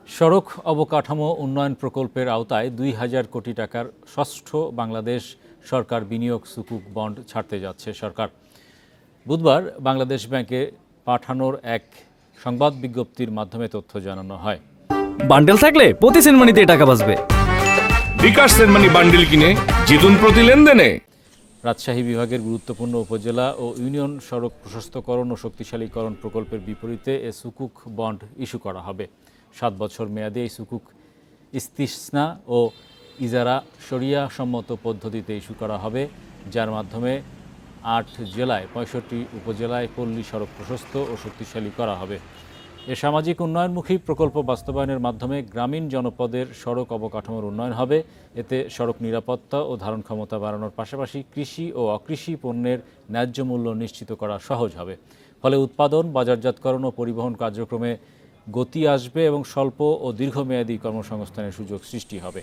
সড়ক অবকাঠামো উন্নয়ন প্রকল্পের আওতায় ২,০০০ কোটি টাকার ষষ্ঠ বাংলাদেশ সরকার বিনিয়োগ সুকুক বন্ড ছাড়তে যাচ্ছে সরকার। বুধবার বাংলাদেশ ব্যাংকে পাঠানোর এক সংবাদ বিজ্ঞপ্তির মাধ্যমে তথ্য জানানো হয়। বান্ডেল থাকলে প্রতি সেনমানিতে টাকা বাঁচবে। বিকাশ সেনমানি বান্ডেল কিনে জিতুন প্রতি লেনদেনে। রাজশাহী বিভাগের গুরুত্বপূর্ণ উপজেলা ও ইউনিয়ন সড়ক প্রশস্তকরণ ও শক্তিশালীকরণ প্রকল্পের বিপরীতে এ সুকুক বন্ড ইস্যু করা হবে। ৭ বছর মেয়াদী এই সুকুক ইস্তিসনা ও ইজারা শরিয়া সম্মত পদ্ধতিতে ইস্যু করা হবে, যার মাধ্যমে ৮ জেলায় ৬৫ উপজেলায় পল্লী সড়ক প্রশস্ত ও শক্তিশালী করা হবে। এ সামাজিক উন্নয়নমুখী প্রকল্প বাস্তবায়নের মাধ্যমে গ্রামীণ জনপদের সড়ক অবকাঠামোর উন্নয়ন হবে। এতে সড়ক নিরাপত্তা ও ধারণ ক্ষমতা বাড়ানোর পাশাপাশি কৃষি ও অকৃষি পণ্যের ন্যায্য মূল্য নিশ্চিত করা সহজ হবে। ফলে উৎপাদন, বাজারজাতকরণ ও পরিবহন কার্যক্রমে গতি আসবে এবং স্বল্প ও দীর্ঘমেয়াদী কর্মসংস্থানের সুযোগ সৃষ্টি হবে।